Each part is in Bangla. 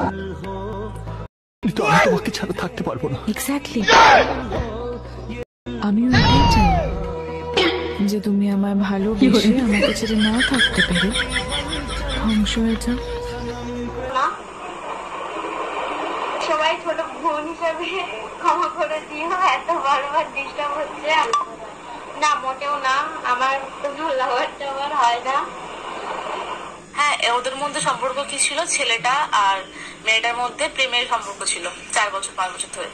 তো আমি তোমাকে ছাড়া থাকতে পারবো না। এক্স্যাক্টলি, আমিও এটাই চাই যে তুমি আমায় ভালোবেসে আমাকে ছেড়ে না থাকতে পেরে ধ্বংস হয়ে যাও। সবাই ছোট বোন হিসাবে ক্ষমা করে দিও, এত বারবার ডিস্টার্ব হচ্ছে। না, মোটেও না, আমার কোনো লাভার টাভার হয় না। হ্যাঁ, ওদের মধ্যে সম্পর্ক কি ছিল, ছেলেটা আর মেয়েটার মধ্যে প্রেমের সম্পর্ক ছিল 4 বছর 5 বছর ধরে।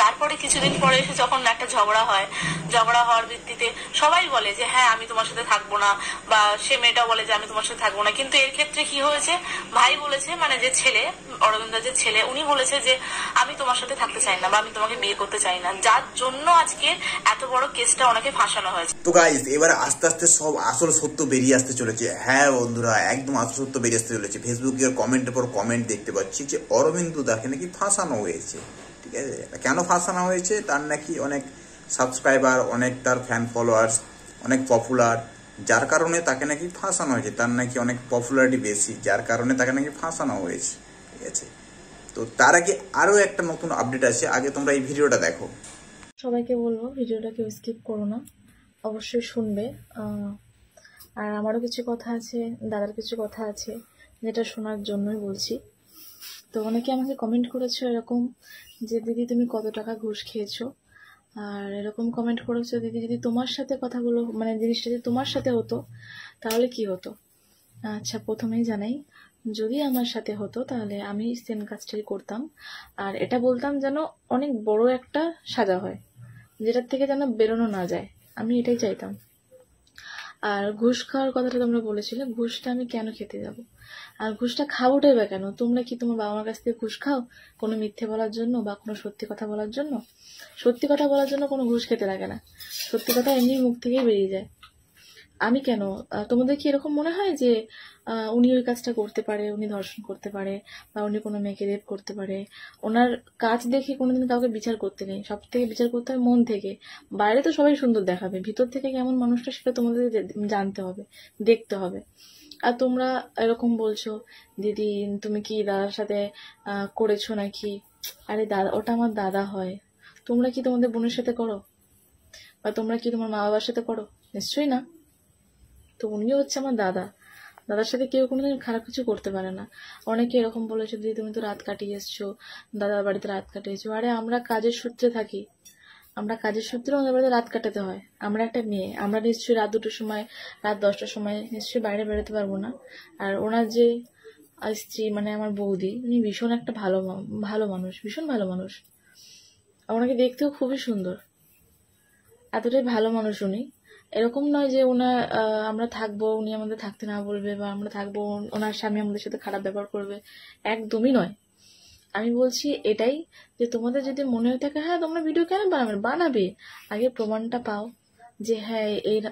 তারপরে কিছুদিন পরে এসে যখন একটা ঝগড়া হয়, ঝগড়া হওয়ার ভিত্তিতে সবাই বলে যে হ্যাঁ আমি তোমার সাথে থাকবো না, বা সে মেয়েটা বলে যে আমি তোমার সাথে থাকবো না। কিন্তু এর ক্ষেত্রে কি হয়েছে, ভাই বলেছে, মানে যে ছেলে, অরবিন্দের যে ছেলে, উনি বলেছে যে আমি তোমার সাথে থাকতে চাই না বা আমি তোমাকে বিয়ে করতে চাই না, যার জন্য আজকে এত বড় কেসটা ওনাকে ফাঁসানো হয়েছে। তো গাইস, এবার আস্তে আস্তে সব আসল সত্য বেরিয়ে আসতে চলেছে। হ্যাঁ বন্ধুরা, একদম আসল সত্য বেরিয়ে আসতে চলেছে। ফেসবুকের কমেন্টের পর কমেন্ট দেখতে পাচ্ছি যে অরবিন্দ দাকে নাকি ফাঁসানো হয়েছে। ঠিক আছে, কেন ফাঁসানো হয়েছে, তার নাকি অনেক সাবস্ক্রাইবার, অনেক তার ফ্যান ফলোয়ার্স, অনেক পপুলার, যার কারণে তাকে নাকি ফাঁসানো হয়েছে। তার নাকি অনেক পপুলারিটি বেশি, যার কারণে তাকে নাকি ফাঁসানো হয়েছে। ঠিক আছে, তো তার আগে আরও একটা নতুন আপডেট আছে, আগে তোমরা এই ভিডিওটা দেখো। সবাইকে বলবো ভিডিওটা কেউ স্কিপ করো না, অবশ্যই শুনবে। আর আমারও কিছু কথা আছে, দাদার কিছু কথা আছে, যেটা শোনার জন্যই বলছি। তো অনেকে আমাকে কমেন্ট করেছো এরকম যে দিদি তুমি কত টাকা ঘুষ খেয়েছো, আর এরকম কমেন্ট করেছো দিদি যদি তোমার সাথে কথাগুলো, মানে জিনিসটা যদি তোমার সাথে হতো তাহলে কি হতো। আচ্ছা, প্রথমেই জানাই, যদি আমার সাথে হতো তাহলে আমি সেম কাজটাই করতাম, আর এটা বলতাম যেন অনেক বড় একটা সাজা হয়, যেটার থেকে যেন বেরোনো না যায়, আমি এটাই চাইতাম। আর ঘুষ খাওয়ার কথাটা তোমরা বলেছিলে, ঘুষটা আমি কেন খেতে যাব, আর ঘুষটা খাবোটাই বা কেন? তোমরা কি তোমার বাবা মার কাছ থেকে ঘুষ খাও কোনো মিথ্যে বলার জন্য বা কোনো সত্যি কথা বলার জন্য? সত্যি কথা বলার জন্য কোনো ঘুষ খেতে লাগে না, সত্যি কথা এমনি মুখ থেকেই বেরিয়ে যায়। আমি কেন, তোমাদের কি এরকম মনে হয় যে উনি ওই কাজটা করতে পারে, উনি ধর্ষণ করতে পারে বা উনি কোনো মেয়েকে রেপ করতে পারে? ওনার কাজ দেখে কোনোদিন কাউকে বিচার করতে নেই, সব থেকে বিচার করতে হয় মন থেকে। বাইরে তো সবাই সুন্দর দেখাবে, ভিতর থেকে কেমন মানুষটা সেটা তোমাদের জানতে হবে, দেখতে হবে। আর তোমরা এরকম বলছো দিদি তুমি কি দাদার সাথে করেছো নাকি? আরে দাদা, ওটা আমার দাদা হয়। তোমরা কি তোমাদের বোনের সাথে করো, বা তোমরা কি তোমার মা বাবার সাথে করো? নিশ্চয়ই না। তো উনিও হচ্ছে আমার দাদা, দাদার সাথে কেউ কোনোদিন খারাপ কিছু করতে পারে না। অনেকে এরকম বলেছে দিদি তুমি তো রাত কাটিয়ে এসছো, দাদার বাড়িতে রাত কাটিয়েছো। আরে আমরা কাজের সূত্রে থাকি, আমরা কাজের সূত্রে আমাদের বাড়িতে রাত কাটাতে হয়। আমরা একটা মেয়ে, আমরা নিশ্চয়ই রাত 2টোর সময়, রাত 10টার সময় নিশ্চয়ই বাইরে বেরোতে পারবো না। আর ওনার যে স্ত্রী, মানে আমার বৌদি, উনি ভীষণ একটা ভালো মানুষ, ভীষণ ভালো মানুষ। ওনাকে দেখতেও খুবই সুন্দর, এতটাই ভালো মানুষ উনি। এরকম নয় যে ওনার আমরা থাকবো উনি আমাদের থাকতে না বলবে, বা আমরা থাকবো ওনার স্বামী আমাদের সাথে খারাপ ব্যবহার করবে, একদমই নয়। আমি বলছি এটাই যে তোমাদের যদি মনে হয়ে থাকে হ্যাঁ তোমরা ভিডিও কেন বানাবে, আগে প্রমাণটা পাও যে হ্যাঁ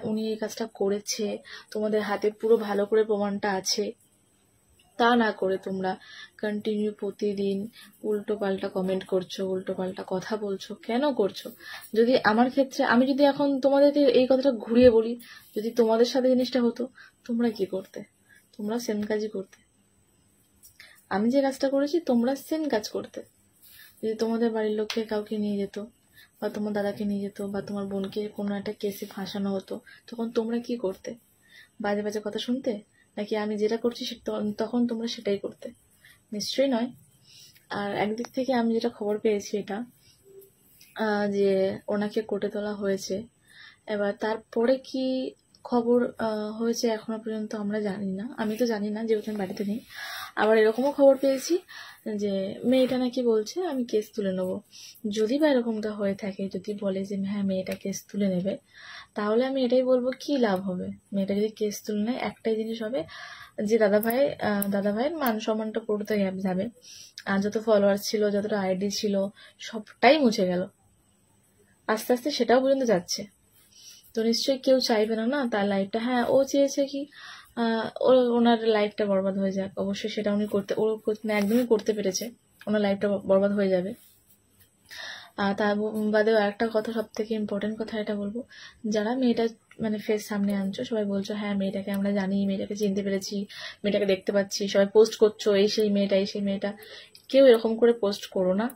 উনি এই কাজটা করেছে, তোমাদের হাতে পুরো ভালো করে প্রমাণটা আছে। তা না করে তোমরা কন্টিনিউ প্রতিদিন উল্টো পাল্টা কমেন্ট করছো, উল্টো পাল্টা কথা বলছো, কেন করছো? যদি আমার ক্ষেত্রে, আমি যদি এখন তোমাদেরকে এই কথাটা ঘুরিয়ে বলি, যদি তোমাদের সাথে জিনিসটা হতো তোমরা কি করতে? তোমরা সেম কাজই করতে। আমি যে কাজটা করেছি তোমরা সেম কাজ করতে। যদি তোমাদের বাড়ির লোককে কাউকে নিয়ে যেত, বা তোমার দাদাকে নিয়ে যেত, বা তোমার বোনকে কোনো একটা কেসে ফাঁসানো হতো, তখন তোমরা কি করতে? বাজে বাজে কথা শুনতে, নাকি আমি যেটা করছি তখন তোমরা সেটাই করতে? নিশ্চয়ই নয়। আর একদিক থেকে আমি যেটা খবর পেয়েছি এটা যে ওনাকে কোর্টে তোলা হয়েছে। এবার তারপরে কি খবর হয়েছে এখনো পর্যন্ত আমরা জানি না, আমি তো জানি না যেহেতু আমি বাড়িতে নেই। আবার এরকমও খবর পেয়েছি যে মেয়েটা নাকি বলছে আমি কেস তুলে নেবো। যদি বা এরকমটা হয়ে থাকে, যদি বলে যে হ্যাঁ মেয়েটা কেস তুলে নেবে, তাহলে আমি এটাই বলবো কি লাভ হবে? মেয়েটা যদি কেস তুলে নেয় একটাই জিনিস হবে যে দাদা ভাইয়ের মান সম্মানটা পুরোটা যাবে, আর যত ফলোয়ার ছিল, যতটা আইডি ছিল, সবটাই মুছে গেল। আস্তে আস্তে সেটাও পর্যন্ত যাচ্ছে। তো নিশ্চয়ই কেউ চাইবে না না তার লাইফটা, হ্যাঁ ও চেয়েছে কি ওনার লাইফটা বরবাদ হয়ে যাক। অবশ্যই সেটা উনি একদমই করতে পেরেছে, ওনার লাইফটা বরবাদ হয়ে যাবে। তার বাদেও একটা কথা, সব থেকে ইম্পর্টেন্ট কথা এটা বলবো, যারা মেয়েটা মানে ফেস সামনে আনছো, সবাই বলছো হ্যাঁ মেয়েটাকে আমরা জানি, মেয়েটাকে চিনতে পেরেছি, মেয়েটাকে দেখতে পাচ্ছি, সবাই পোস্ট করছো এই সেই মেয়েটা, এই সেই মেয়েটা। কেউ এরকম করে পোস্ট করো না।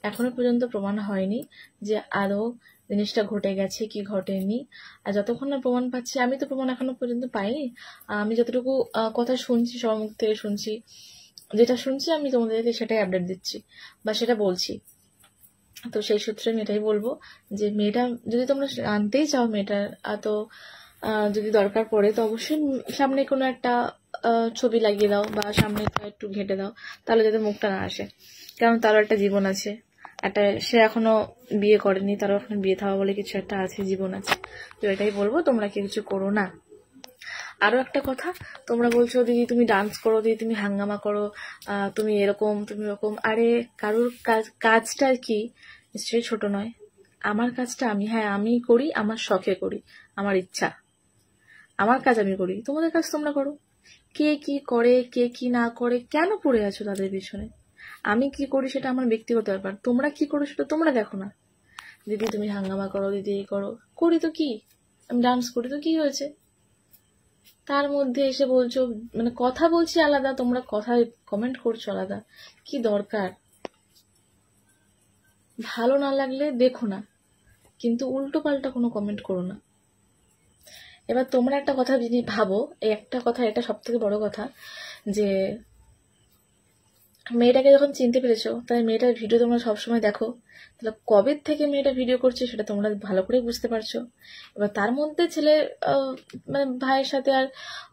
এখনো পর্যন্ত প্রমাণ হয়নি যে আদৌ জিনিসটা ঘটে গেছে কি ঘটেনি। আর যতক্ষণ না প্রমাণ পাচ্ছি, আমি তো প্রমাণ এখনো পর্যন্ত পাইনি, আমি যতটুকু কথা শুনছি, সবার মুখ থেকে শুনছি, যেটা শুনছি আমি তোমাদেরকে সেটাই আপডেট দিচ্ছি বা সেটা বলছি। তো সেই সূত্রে আমি এটাই বলবো যে মেয়েটা যদি তোমরা আনতেই চাও, মেয়েটার তো যদি দরকার পড়ে তো অবশ্যই সামনে কোনো একটা ছবি লাগিয়ে দাও বা সামনে একটু ঘেটে দাও, তাহলে যাতে মুখটা না আসে। কারণ তারও একটা জীবন আছে, একটা সে এখনো বিয়ে করেনি, তারও এখন বিয়ে থাওয়া বলে কিছু একটা আছে, জীবন আছে। তো এটাই বলবো, তোমরা কেউ কিছু করো না। আরো একটা কথা, তোমরা বলছো দিদি তুমি ডান্স করো, দিদি তুমি হাঙ্গামা করো, তুমি এরকম তুমি এরকম। আরে কারোর কাজটা কি নিশ্চয়ই ছোট নয়। আমার কাজটা আমি করি, আমার শখে করি, আমার ইচ্ছা, আমার কাজ আমি করি, তোমাদের কাজ তোমরা করো। কে কি করে, কে কি না করে, কেন পড়ে আছো তাদের পিছনে? আমি কি করি সেটা আমার ব্যক্তিগত ব্যাপার, তোমরা কি করো সেটা তোমরা দেখো না। দিদি তুমি হাঙ্গামা করো, দিদি এই করো, করি তো কি, আমি ডান্স করি তো কি হয়েছে? তার মধ্যে এসে বলছো, মানে কথা বলছি আলাদা, তোমরা কথায় কমেন্ট করছো আলাদা। কি দরকার? ভালো না লাগলে দেখো না, কিন্তু উল্টো পাল্টা কোনো কমেন্ট করো না। এবার তোমরা একটা কথা যদি ভাবো, এই একটা কথা, এটা সব থেকে বড় কথা, যে মেয়েটাকে যখন চিনতে পেরেছো, তাই মেয়েটার ভিডিও তোমরা সবসময় দেখো, তাহলে কবে থেকে মেয়েটা ভিডিও করছে সেটা তোমরা ভালো করে বুঝতে পারছো। এবার তার মধ্যে ছেলে মানে ভাইয়ের সাথে আর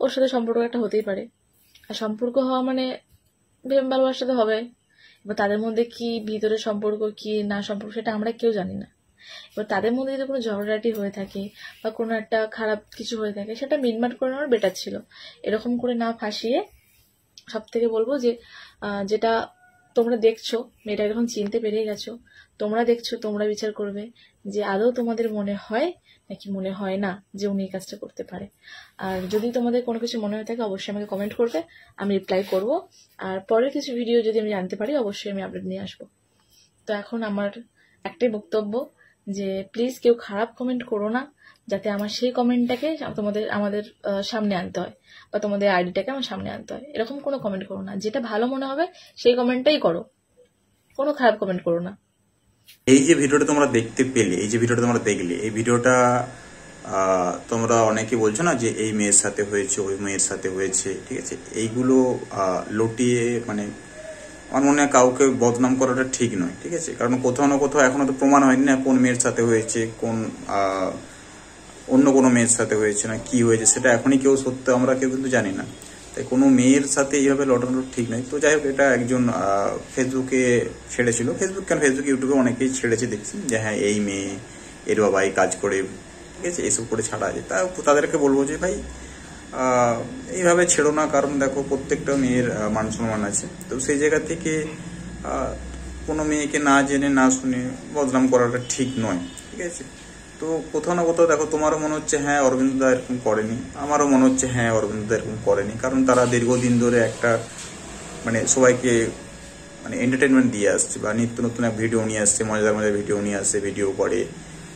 ওর সাথে সম্পর্ক একটা হতেই পারে, আর সম্পর্ক হওয়া মানে প্রেম ভালোবাসার সাথে হবে। এবার তাদের মধ্যে কি ভিতরে সম্পর্ক কি না সম্পর্ক সেটা আমরা কেউ জানি না। এবার তাদের মধ্যে যদি কোনো ঝগড়াটি হয়ে থাকে বা কোনো একটা খারাপ কিছু হয়ে থাকে, সেটা মিটমাট করে নেওয়ার বেটার ছিল। এরকম করে না ফাঁসিয়ে সব থেকে বলবো যে যেটা তোমরা দেখছো, মেয়েটা যখন চিনতে পেরে গেছো, তোমরা দেখছো, তোমরা বিচার করবে যে আদৌ তোমাদের মনে হয় নাকি মনে হয় না যে উনি এই কাজটা করতে পারে। আর যদি তোমাদের কোনো কিছু মনে হয়ে থাকে অবশ্যই আমাকে কমেন্ট করবে, আমি রিপ্লাই করব। আর পরের কিছু ভিডিও যদি আমি জানতে পারি অবশ্যই আমি আপডেট নিয়ে আসবো। তো এখন আমার একটাই বক্তব্য যে প্লিজ কেউ খারাপ কমেন্ট করো না, যাতে আমার সেই কমেন্টটাকে আমাদের সামনে আনতে হয় বা তোমাদের আইডিটাকে আমার সামনে আনতে হয়। এরকম কোনো কমেন্ট করো না, যেটা ভালো মনে হবে সেই কমেন্টটাই করো, কোনো খারাপ কমেন্ট করো না। এই যে ভিডিওটা তোমরা দেখতে পেলে, এই যে ভিডিওটা তোমরা দেখলে, এই ভিডিওটা তোমরা অনেকে বলছো না যে এই মেয়ের সাথে হয়েছে, ওই মেয়ের সাথে হয়েছে, ঠিক আছে, এইগুলো লটিয়ে মানে আমার মনে হয় কাউকে বদনাম করাটা ঠিক নয়, ঠিক আছে। কারণ কোথাও না কোথাও এখনো তো প্রমাণ হয়নি না কোন মেয়ের সাথে হয়েছে, কোন অন্য কোনো মেয়ের সাথে হয়েছে না কি হয়েছে, সেটা এখনই কেউ সত্য আমরা কেউ কিন্তু জানি না। তাই কোনো মেয়ের সাথে এইভাবে লটানো ঠিক নয়। তো যাই হোক, এটা একজন ফেসবুকে ছেড়েছিল, ফেসবুক কেন ফেসবুক ইউটিউবে অনেকেই ছেড়েছে দেখছি যে হ্যাঁ এই মেয়ে এর বাবা এই কাজ করে, ঠিক আছে, এইসব করে ছাড়া আছে। তাদেরকে বলবো যে ভাই এইভাবে ছেড়ো না, কারণ দেখো প্রত্যেকটা মেয়ের মান সম্মান আছে। তো সেই জায়গা থেকে কোনো মেয়েকে না জেনে না শুনে বদনাম করাটা ঠিক নয়, ঠিক আছে। তো কোথাও না কোথাও দেখো তোমারও মনে হচ্ছে হ্যাঁ অরবিন্দদা এরকম করেনি, আমারও মনে হচ্ছে হ্যাঁ অরবিন্দদা এরকম করেনি, কারণ তারা দীর্ঘদিন ধরে একটা মানে সবাইকে মানে এন্টারটেনমেন্ট দিয়ে আসছে বা নিত্য নতুন এক ভিডিও নিয়ে আসছে, মজাদার মজার ভিডিও নিয়ে আসছে, ভিডিও করে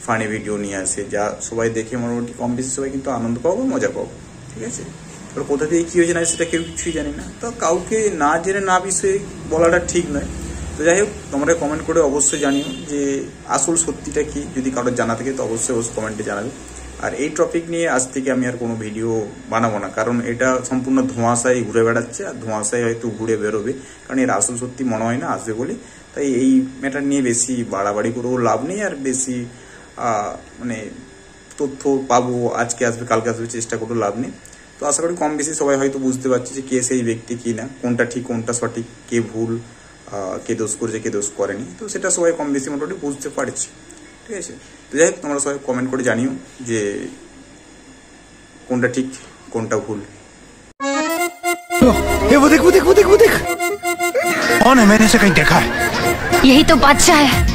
ফানি ভিডিও নিয়ে আসে, যা সবাই দেখে মোটামুটি কম বেশি সবাই কিন্তু আনন্দ পাবো, মজা পাবো, ঠিক আছে। এবার কোথা থেকে কি হয়েছে না সেটা কেউ কিছুই জানি না, তো কাউকে না জেনে না বিষয়ে বলাটা ঠিক নয়। তো যাই হোক, তোমরা কমেন্ট করে অবশ্যই জানিও যে আসল সত্যিটা কি, যদি কারোর জানা থাকে তো অবশ্যই কমেন্টে জানাবে। আর এই টপিক নিয়ে আজ থেকে আমি আর কোনো ভিডিও বানাবো না, কারণ এটা সম্পূর্ণ ধোঁয়াশায় ঘুরে বেড়াচ্ছে, আর ধোঁয়াশায় হয়তো ঘুরে বেরোবে, কারণ এর আসল সত্যি মনে হয় না আসবে বলে। তাই এই ম্যাটার নিয়ে বেশি বাড়াবাড়ি করেও লাভ নেই, আর বেশি মানে তথ্য পাবো আজকে আসবে কালকে আসবে চেষ্টা করেও লাভ নেই। তো আশা করি কম বেশি সবাই হয়তো বুঝতে পারছে যে কে সেই ব্যক্তি কি না, কোনটা ঠিক কোনটা সঠিক, কে ভুল, কে দোষ করেছে কে দোষ করেনি, তো সেটা সবাই কম বেশি মোটামুটি বুঝতে পারছে, ঠিক আছে। তো যাই হোক, তোমরা সবাই কমেন্ট করে জানিও যে কোনটা ঠিক কোনটা ভুল। वो देख कौन है? मैंने इसे कहीं देखा है। यही तो बादशाह है।